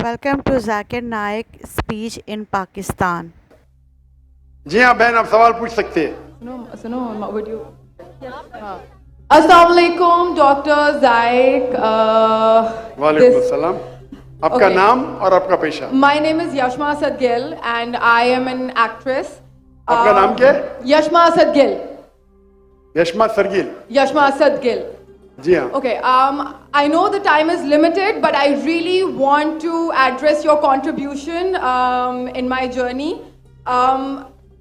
Welcome to Zakir Naik speech in Pakistan. جی ہاں بہن آپ سوال پوچھ سکتے ہیں. سنو ویڈیو. السلام علیکم ڈاکٹر زائق. وعلیکم السلام. آپ کا نام اور آپ کا پیشہ؟ My name is Yashma Asad Gill and I am an actress. آپ کا نام کیا ہے؟ Yashma Asad Gill. یشما سرگیل. Yashma Asad Gill. جی ہاں. Okay, I know the time is limited, but I really want to address your contribution in my journey.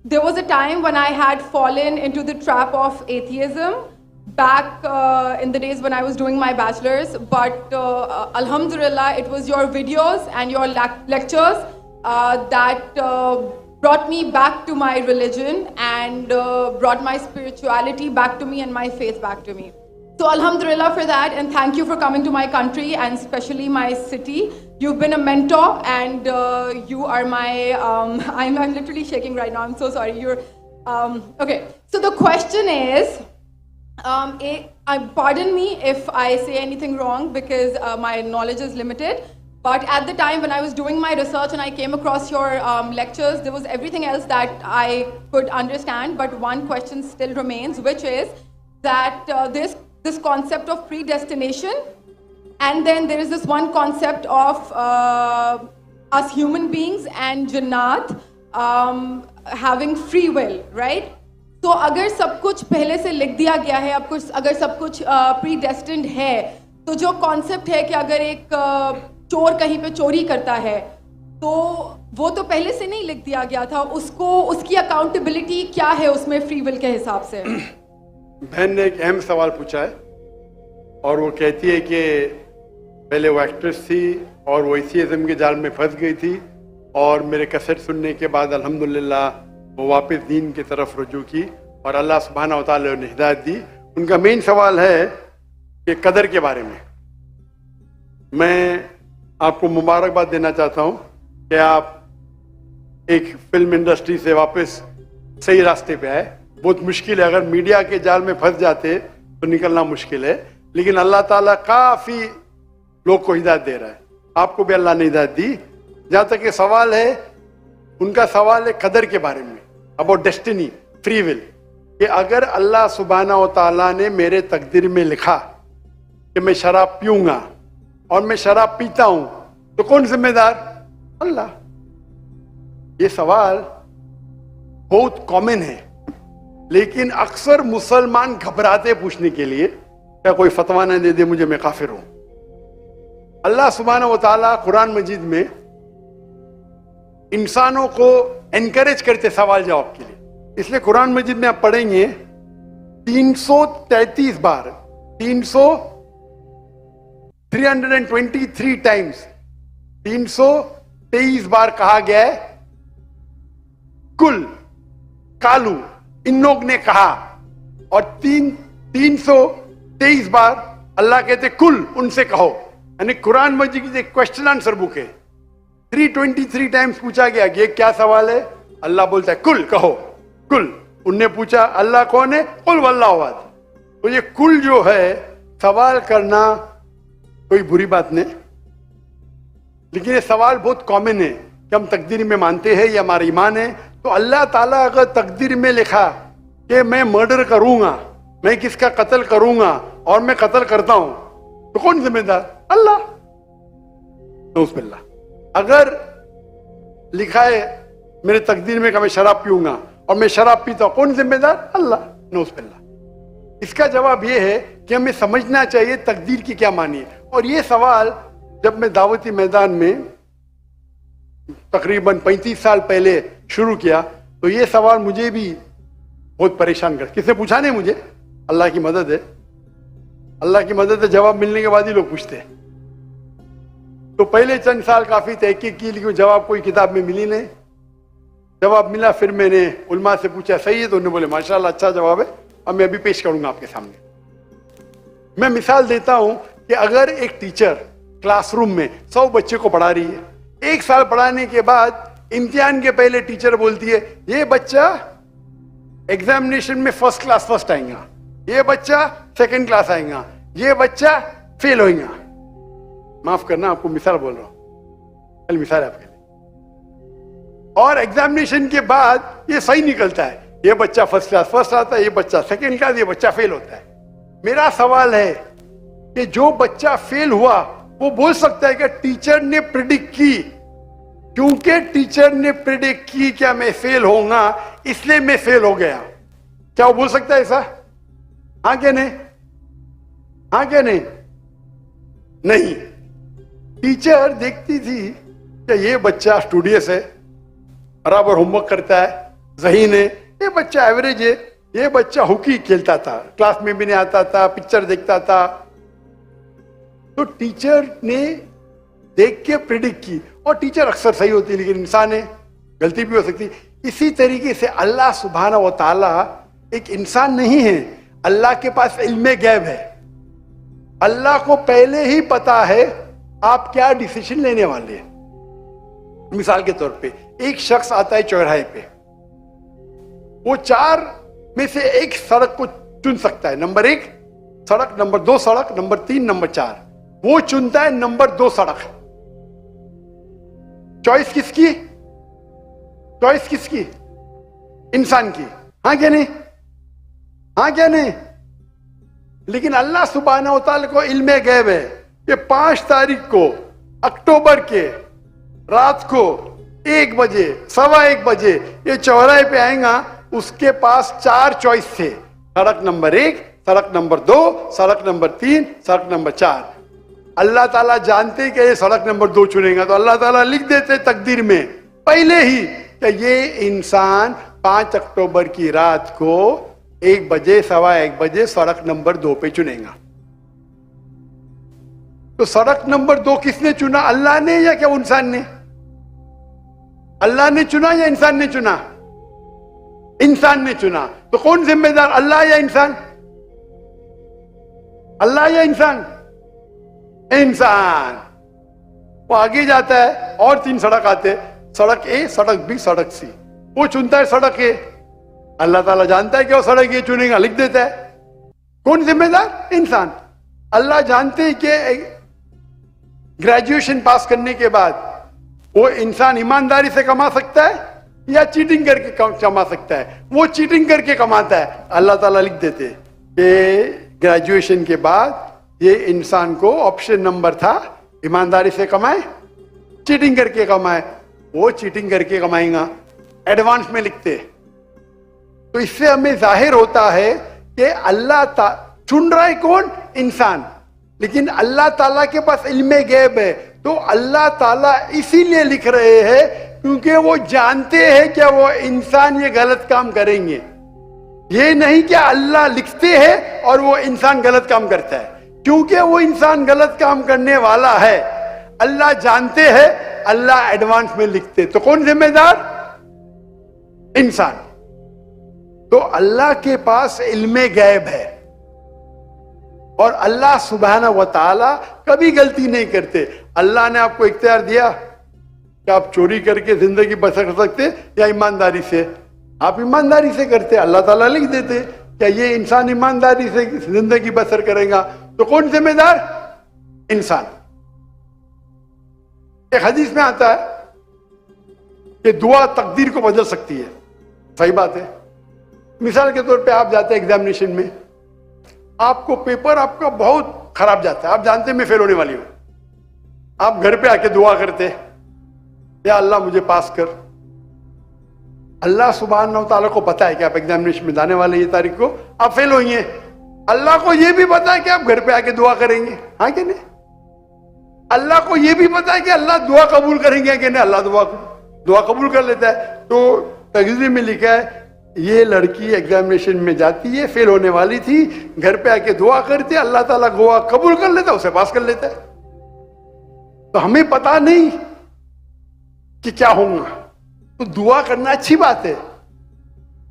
There was a time when I had fallen into the trap of atheism back in the days when I was doing my bachelor's, but alhamdulillah, it was your videos and your lectures that brought me back to my religion and brought my spirituality back to me and my faith back to me. So alhamdulillah for that, and thank you for coming to my country and especially my city. You've been a mentor and you are my, I'm literally shaking right now, I'm so sorry. Okay, so the question is, pardon me if I say anything wrong because my knowledge is limited, but at the time when I was doing my research and I came across your lectures, there was everything else that I could understand, but one question still remains, which is that this concept of predestination, and then there is this one concept of us human beings and Jannat having free will, right? So اگر سب کچھ پہلے سے لکھ دیا گیا ہے, اگر سب کچھ predestined ہے, تو جو concept ہے کہ اگر ایک چور کہیں پہ چوری کرتا ہے تو وہ تو پہلے سے نہیں لکھ دیا گیا تھا, اس کی اکاؤنٹیبلٹی کیا ہے اس میں فری ول کے حساب سے؟ بہن نے ایک اہم سوال پوچھا ہے اور وہ کہتی ہے کہ پہلے وہ ایکٹریس تھی اور وہ ایتھیزم کے جال میں پھنس گئی تھی اور میرے کیسٹ سننے کے بعد الحمدللہ وہ واپس دین کی طرف رجوع کی اور اللہ سبحانہ و تعالیٰ نے ہدایت دی. ان کا مین سوال ہے کہ قدر کے بارے میں. میں آپ کو مبارکباد دینا چاہتا ہوں کہ آپ ایک فلم انڈسٹری سے واپس صحیح راستے پہ آئے. بہت مشکل ہے, اگر میڈیا کے جال میں پھنس جاتے تو نکلنا مشکل ہے, لیکن اللہ تعالیٰ کافی لوگ کو ہدایت دے رہا ہے. آپ کو بھی اللہ نے ہدایت دی. جہاں تک یہ سوال ہے, ان کا سوال ہے قدر کے بارے میں, اباؤٹ ڈیسٹنی, فری ول, کہ اگر اللہ سبحانہ و تعالیٰ نے میرے تقدیر میں لکھا کہ میں شراب پیوں گا اور میں شراب پیتا ہوں تو کون ذمہ دار؟ اللہ. یہ سوال بہت کامن ہے, لیکن اکثر مسلمان گھبراتے پوچھنے کے لیے کیا کوئی فتویٰ نہ دے دے مجھے, میں کافر ہوں. اللہ سبحانہ و تعالیٰ قرآن مجید میں انسانوں کو انکریج کرتے سوال جواب کے لیے. اس لیے قرآن مجید میں آپ پڑھیں گے 333 بار 323 ٹائمز 323 بار کہا گیا ہے کل, کالو, ان لوگ نے کہا, اور 323 بار اللہ کہتے کل, ان سے کہو. یعنی قرآن مجید کی ایک کوشچن آنسر بک ہے. 323 ٹائمز پوچھا گیا کہ یہ کیا سوال ہے, اللہ بولتا ہے کل, کہو کل. ان نے پوچھا اللہ کون ہے, قل واللہ احد. تو یہ کل جو ہے سوال کرنا کوئی بری بات نہیں, لیکن یہ سوال بہت کامن ہے کہ ہم تقدیر میں مانتے ہیں, یہ ہمارا ایمان ہے. تو اللہ تعالیٰ اگر تقدیر میں لکھا کہ میں مرڈر کروں گا, میں کس کا قتل کروں گا اور میں قتل کرتا ہوں, تو کون ذمہ دار؟ اللہ. نعوذ باللہ. اگر لکھا ہے میرے تقدیر میں کہ میں شراب پیوں گا اور میں شراب پیتا ہوں, کون ذمہ دار؟ اللہ. نعوذ باللہ. اس کا جواب یہ ہے کہ ہمیں سمجھنا چاہیے تقدیر کی کیا معنی ہے. اور یہ سوال جب میں دعوتی میدان میں تقریباً 35 سال پہلے شروع کیا تو یہ سوال مجھے بھی بہت پریشان کر. کس نے پوچھا نہیں مجھے, اللہ کی مدد ہے, اللہ کی مدد ہے. جواب ملنے کے بعد ہی لوگ پوچھتے ہیں. تو پہلے چند سال کافی تحقیق کی, لیکن جواب کوئی کتاب میں ملی نہیں. جواب ملا, پھر میں نے علماء سے پوچھا صحیح ہے, تو انہوں نے بولے ماشاءاللہ اچھا جواب ہے, اب میں ابھی پیش کروں گا آپ کے سامنے. میں مثال دیتا ہوں کہ اگر ایک ٹیچر کلاس روم میں 100 بچے کو پڑھا رہی ہے, 1 سال پڑھانے کے بعد امتحان کے پہلے ٹیچر بولتی ہے یہ بچہ ایگزامینیشن میں فرسٹ کلاس فرسٹ آئیں گا, یہ بچہ سیکنڈ کلاس آئیں گا, یہ بچہ فیل ہوئیں گا. معاف کرنا, آپ کو مثال بول رہا ہوں. مثال آپ کے لیے. اور ایگزامینیشن کے بعد یہ صحیح نکلتا ہے, یہ بچہ فرسٹ کلاس فرسٹ آتا ہے, یہ بچہ سیکنڈ کلاس, یہ بچہ فیل ہوتا ہے. میرا سوال ہے کہ جو بچہ فیل ہوا وہ بول سکتا ہے کہ ٹیچر نے پریڈکٹ کی, کیونکہ ٹیچر نے پریڈکٹ کی کیا میں فیل ہوں گا اس لیے میں فیل ہو گیا, کیا وہ بول سکتا ہے ایسا؟ ہاں کہ نہیں؟ ہاں کہ نہیں؟ نہیں. ٹیچر دیکھتی تھی کہ یہ بچہ اسٹوڈیس ہے, برابر ہوم ورک کرتا ہے, ذہین ہے, یہ بچہ ایوریج ہے, یہ بچہ ہاکی کھیلتا تھا, کلاس میں بھی نہیں آتا تھا, پکچر دیکھتا تھا. تو ٹیچر نے دیکھ کے پریڈکٹ کی, اور ٹیچر اکثر صحیح ہوتی ہے لیکن انسان ہے, غلطی بھی ہو سکتی. اسی طریقے سے اللہ سبحانہ و تعالی ایک انسان نہیں ہے, اللہ کے پاس علم غیب ہے. اللہ کو پہلے ہی پتا ہے آپ کیا ڈیسیشن لینے والے ہیں. مثال کے طور پہ ایک شخص آتا ہے چوراہے پہ, وہ 4 میں سے ایک سڑک کو چن سکتا ہے, نمبر 1 سڑک, نمبر 2 سڑک, نمبر 3, نمبر 4. وہ چنتا ہے نمبر 2 سڑک. چوائس کس کی؟ چوائس کس کی؟ انسان کی. ہاں کیا نہیں؟ ہاں کیا نہیں؟ لیکن اللہ سبحانہ و تعالی کو علم غیب ہے کہ 5 تاریخ کو اکتوبر کے رات کو 1 بجے 1:15 بجے یہ چوراہے پہ آئیں گا. اس کے پاس 4 چوائس تھے, سڑک نمبر 1, سڑک نمبر 2, سڑک نمبر 3, سڑک نمبر 4. اللہ تعالیٰ جانتے کہ یہ سڑک نمبر 2 چنے گا, تو اللہ تعالیٰ لکھ دیتے تقدیر میں پہلے ہی کہ یہ انسان 5 اکتوبر کی رات کو 1 بجے 1:15 بجے سڑک نمبر 2 پہ چنے گا. تو سڑک نمبر 2 کس نے چنا, اللہ نے یا کیا انسان نے؟ اللہ نے چنا یا انسان نے چنا؟ انسان نے چنا. تو کون ذمہ دار, اللہ یا انسان؟ اللہ یا انسان؟ انسان. وہ آگے جاتا ہے اور 3 سڑک آتے, سڑک اے, سڑک بی, سڑک سی. وہ چنتا ہے سڑک اے, اللہ تعالیٰ جانتا ہے کہ وہ سڑک اے چنے گا, لکھ دیتا ہے. کون ذمہ دار؟ انسان. اللہ جانتے ہیں کہ گریجویشن پاس کرنے کے بعد وہ انسان ایمانداری سے کما سکتا ہے یا چیٹنگ کر کے کما سکتا ہے. وہ چیٹنگ کر کے کماتا ہے, اللہ تعالیٰ لکھ دیتے کہ گریجویشن کے بعد یہ انسان کو آپشن نمبر تھا, ایمانداری سے کمائے, چیٹنگ کر کے کمائے. وہ چیٹنگ کر کے کمائیں گا, ایڈوانس میں لکھتے. تو اس سے ہمیں ظاہر ہوتا ہے کہ اللہ چن رہا ہے کون؟ انسان. لیکن اللہ تعالیٰ کے پاس علم غیب ہے, تو اللہ تعالیٰ اسی لیے لکھ رہے ہیں کیونکہ وہ جانتے ہیں کہ وہ انسان یہ غلط کام کریں گے. یہ نہیں کہ اللہ لکھتے ہیں اور وہ انسان غلط کام کرتا ہے, کیونکہ وہ انسان غلط کام کرنے والا ہے. اللہ جانتے ہیں, اللہ ایڈوانس میں لکھتے. تو کون ذمہ دار؟ انسان. تو اللہ کے پاس علم غیب ہے, اور اللہ سبحانہ و تعالی کبھی غلطی نہیں کرتے. اللہ نے آپ کو اختیار دیا کہ آپ چوری کر کے زندگی بسر کر سکتے یا ایمانداری سے. آپ ایمانداری سے کرتے, اللہ تعالیٰ لکھ دیتے کہ یہ انسان ایمانداری سے زندگی بسر کرے گا. تو کون ذمہ دار؟ انسان. ایک حدیث میں آتا ہے کہ دعا تقدیر کو بدل سکتی ہے. صحیح بات ہے. مثال کے طور پہ آپ جاتے ہیں ایگزامینیشن میں, آپ کو پیپر آپ کا بہت خراب جاتا ہے, آپ جانتے ہیں میں فیل ہونے والی ہوں. آپ گھر پہ آ کے دعا کرتے, یا اللہ مجھے پاس کر. اللہ سبحانہ و تعالیٰ کو پتا ہے کہ آپ ایگزامینیشن میں جانے والے یہ تاریخ کو آپ فیل ہوئیں گے. اللہ کو یہ بھی پتا ہے کہ آپ گھر پہ آ کے دعا کریں گے. ہاں کہ نہیں؟ اللہ کو یہ بھی پتا ہے کہ اللہ دعا قبول کریں گے کہ نہیں. اللہ دعا قبول کر لیتا ہے. تو تقریر میں لکھا ہے یہ لڑکی ایگزامینیشن میں جاتی ہے, فیل ہونے والی تھی, گھر پہ آ کے دعا کرتی, اللہ تعالیٰ دعا قبول کر لیتا, اسے پاس کر لیتا ہے. تو ہمیں پتا نہیں کہ کیا ہوگا, تو دعا کرنا اچھی بات ہے.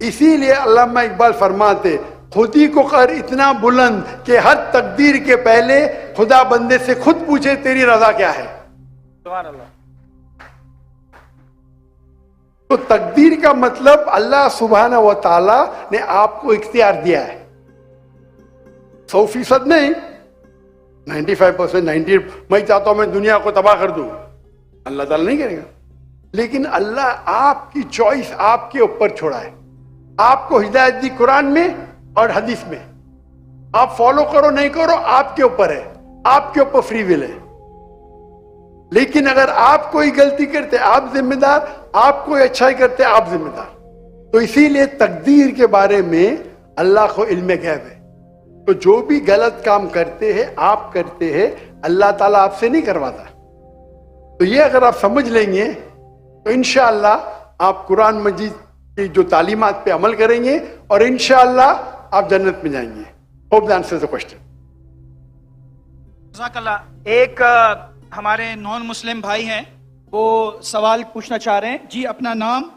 اسی لیے علامہ اقبال فرماتے خودی کو کر اتنا بلند کہ ہر تقدیر کے پہلے خدا بندے سے خود پوچھے تیری رضا کیا ہے. سبحان اللہ. تو تقدیر کا مطلب اللہ سبحانہ و تعالی نے آپ کو اختیار دیا ہے. 100% نہیں, 95%, 90%. میں چاہتا ہوں میں دنیا کو تباہ کر دوں, اللہ تعالیٰ نہیں کرے گا. لیکن اللہ آپ کی چوائس آپ کے اوپر چھوڑا ہے. آپ کو ہدایت دی قرآن میں اور حدیث میں. آپ فالو کرو نہیں کرو آپ کے اوپر ہے. آپ کے اوپر فری ول ہے. لیکن اگر آپ کوئی غلطی کرتے آپ ذمہ دار, آپ کوئی اچھائی کرتے آپ ذمہ دار. تو اسی لیے تقدیر کے بارے میں اللہ کو علم غیب ہے. تو جو بھی غلط کام کرتے ہیں آپ کرتے ہیں, اللہ تعالیٰ آپ سے نہیں کرواتا. تو یہ اگر آپ سمجھ لیں گے تو انشاءاللہ آپ قرآن مجید کی جو تعلیمات پہ عمل کریں گے اور انشاءاللہ آپ جنت میں جائیں گے. Hope that answers the question. جزاک اللہ. ایک ہمارے نان مسلم بھائی ہیں, وہ سوال پوچھنا چاہ رہے ہیں. جی اپنا نام